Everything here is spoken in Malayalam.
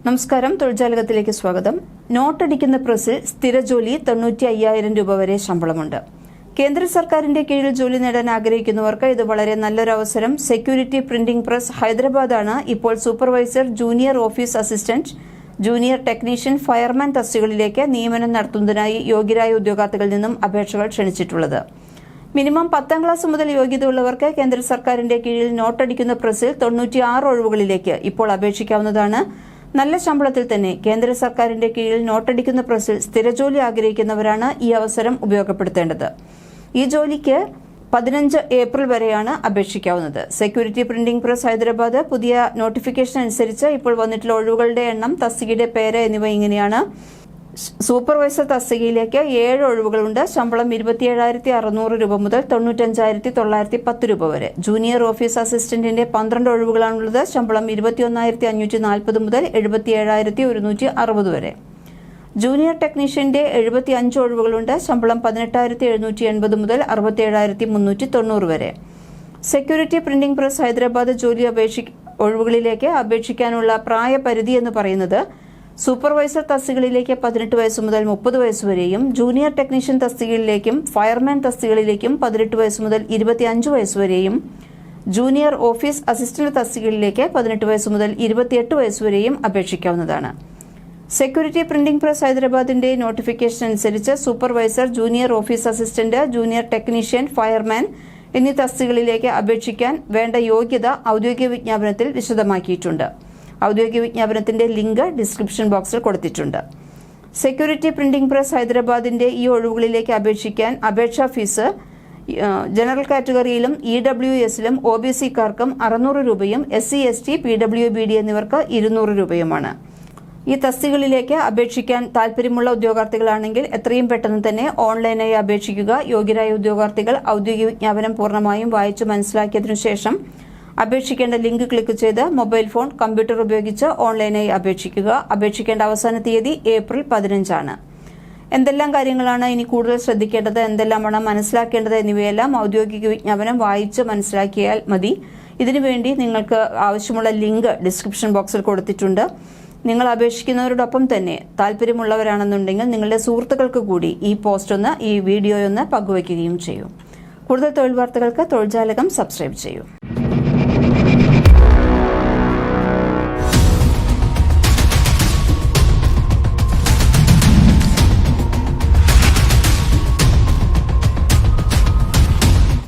നമസ്കാരം, തൊഴിൽജാലകത്തിലേക്ക് സ്വാഗതം. നോട്ടടിക്കുന്ന പ്രസിൽ സ്ഥിരജോലി 95,000 രൂപ വരെ ശമ്പളമുണ്ട്. കേന്ദ്ര സർക്കാരിന്റെ കീഴിൽ ജോലി നേടാൻ ആഗ്രഹിക്കുന്നവർക്ക് ഇത് വളരെ നല്ലൊരു അവസരം. സെക്യൂരിറ്റി പ്രിന്റിംഗ് പ്രസ് ഹൈദരാബാദാണ് ഇപ്പോൾ supervisor, junior office assistant, junior technician, fireman തസ്തികകളിലേക്ക് നിയമനം നടത്തുന്നതിനായി യോഗ്യരായ ഉദ്യോഗാർത്ഥികളിൽ നിന്നും അപേക്ഷകൾ ക്ഷണിച്ചിട്ടുള്ളത്. മിനിമം 10ാം ക്ലാസ് മുതൽ യോഗ്യതയുള്ളവർക്ക് കേന്ദ്ര സർക്കാരിന്റെ കീഴിൽ നോട്ടടിക്കുന്ന പ്രസിൽ 96 ഒഴിവുകളിലേക്ക് ഇപ്പോൾ അപേക്ഷിക്കാവുന്നതാണ്. നല്ല ശമ്പളത്തിൽ തന്നെ കേന്ദ്ര സർക്കാരിന്റെ കീഴിൽ നോട്ടടിക്കുന്ന പ്രസിൽ സ്ഥിരജോലി ആഗ്രഹിക്കുന്നവരാണ് ഈ അവസരം ഉപയോഗപ്പെടുത്തേണ്ടത്. ഈ ജോലിക്ക് 15 ഏപ്രിൽ വരെയാണ് അപേക്ഷിക്കാവുന്നത്. സെക്യൂരിറ്റി പ്രിന്റിംഗ് പ്രസ് ഹൈദരാബാദ് പുതിയ നോട്ടിഫിക്കേഷൻ അനുസരിച്ച് ഇപ്പോൾ വന്നിട്ടുള്ള ഒഴിവുകളുടെ എണ്ണം, തസ്തികയുടെ പേര് എന്നിവ ഇങ്ങനെയാണ്. സൂപ്പർവൈസർ തസ്തികയിലേക്ക് 7 ഒഴിവുകളുണ്ട്. ശമ്പളം 27,600 രൂപ മുതൽ 95,910 രൂപ വരെ. ജൂനിയർ ഓഫീസ് അസിസ്റ്റന്റിന്റെ 12 ഒഴിവുകളാണുള്ളത്. ശമ്പളം 21,540 മുതൽ 77,160 വരെ. ജൂനിയർ ടെക്നീഷ്യന്റെ 75 ഒഴിവുകളുണ്ട്. ശമ്പളം 18,780 മുതൽ 67,390 വരെ. സെക്യൂരിറ്റി പ്രിന്റിംഗ് പ്രസ് ഹൈദരാബാദ് ജോലി ഒഴിവുകളിലേക്ക് അപേക്ഷിക്കാനുള്ള പ്രായപരിധി എന്ന് പറയുന്നത് സൂപ്പർവൈസർ തസ്തികകളിലേക്ക് 18 വയസ്സ് മുതൽ 30 വയസ്സ് വരെയും, ജൂനിയർ ടെക്നീഷ്യൻ തസ്തികകളിലേക്കും ഫയർമാൻ തസ്തികകളിലേക്കും 18 വയസ്സ് മുതൽ 25 വയസ്സ് വരെയും, ജൂനിയർ ഓഫീസ് അസിസ്റ്റന്റ് തസ്തികകളിലേക്ക് 18 വയസ്സ് മുതൽ 28 വയസ്സ് വരെയും അപേക്ഷിക്കാവുന്നതാണ്. സെക്യൂരിറ്റി പ്രിന്റിംഗ് പ്രസ് ഹൈദരാബാദിന്റെ നോട്ടിഫിക്കേഷൻ അനുസരിച്ച് supervisor, junior office assistant, junior technician, fireman എന്നീ തസ്തികകളിലേക്ക് അപേക്ഷിക്കാൻ വേണ്ട യോഗ്യത ഔദ്യോഗിക വിജ്ഞാപനത്തിൽ വിശദമാക്കിയിട്ടുണ്ട്. ഔദ്യോഗിക വിജ്ഞാപനത്തിന്റെ ലിങ്ക് ഡിസ്ക്രിപ്ഷൻ ബോക്സിൽ കൊടുത്തിട്ടുണ്ട്. സെക്യൂരിറ്റി പ്രിന്റിംഗ് പ്രസ് ഹൈദരാബാദിന്റെ ഈ ഒഴിവുകളിലേക്ക് അപേക്ഷിക്കാൻ അപേക്ഷാ ഫീസ് ജനറൽ കാറ്റഗറിയിലും EWSലും OBCക്കാർക്കും 600 രൂപയും SC, ST, PWBD എന്നിവർക്ക് 200 രൂപയുമാണ്. ഈ തസ്തികകളിലേക്ക് അപേക്ഷിക്കാൻ താൽപര്യമുള്ള ഉദ്യോഗാർത്ഥികളാണെങ്കിൽ എത്രയും പെട്ടെന്ന് തന്നെ ഓൺലൈനായി അപേക്ഷിക്കുക. യോഗ്യരായ ഉദ്യോഗാർത്ഥികൾ ഔദ്യോഗിക വിജ്ഞാപനം പൂർണ്ണമായും വായിച്ചു മനസ്സിലാക്കിയതിനു ശേഷം അപേക്ഷിക്കേണ്ട ലിങ്ക് ക്ലിക്ക് ചെയ്ത് മൊബൈൽ ഫോൺ, കമ്പ്യൂട്ടർ ഉപയോഗിച്ച് ഓൺലൈനായി അപേക്ഷിക്കുക. അപേക്ഷിക്കേണ്ട അവസാന തീയതി ഏപ്രിൽ 15 ആണ്. എന്തെല്ലാം കാര്യങ്ങളാണ് ഇനി കൂടുതൽ ശ്രദ്ധിക്കേണ്ടത്, എന്തെല്ലാമാണ് മനസ്സിലാക്കേണ്ടത് എന്നിവയെല്ലാം ഔദ്യോഗിക വിജ്ഞാപനം വായിച്ച് മനസ്സിലാക്കിയാൽ മതി. ഇതിനുവേണ്ടി നിങ്ങൾക്ക് ആവശ്യമുള്ള ലിങ്ക് ഡിസ്ക്രിപ്ഷൻ ബോക്സിൽ കൊടുത്തിട്ടുണ്ട്. നിങ്ങൾ അപേക്ഷിക്കുന്നവരോടൊപ്പം തന്നെ താല്പര്യമുള്ളവരാണെന്നുണ്ടെങ്കിൽ നിങ്ങളുടെ സുഹൃത്തുക്കൾക്ക് കൂടി ഈ വീഡിയോയൊന്ന് പങ്കുവയ്ക്കുകയും ചെയ്യും. കൂടുതൽ തൊഴിൽ വാർത്തകൾക്ക് തൊഴിൽജാലകം സബ്സ്ക്രൈബ് ചെയ്യൂ.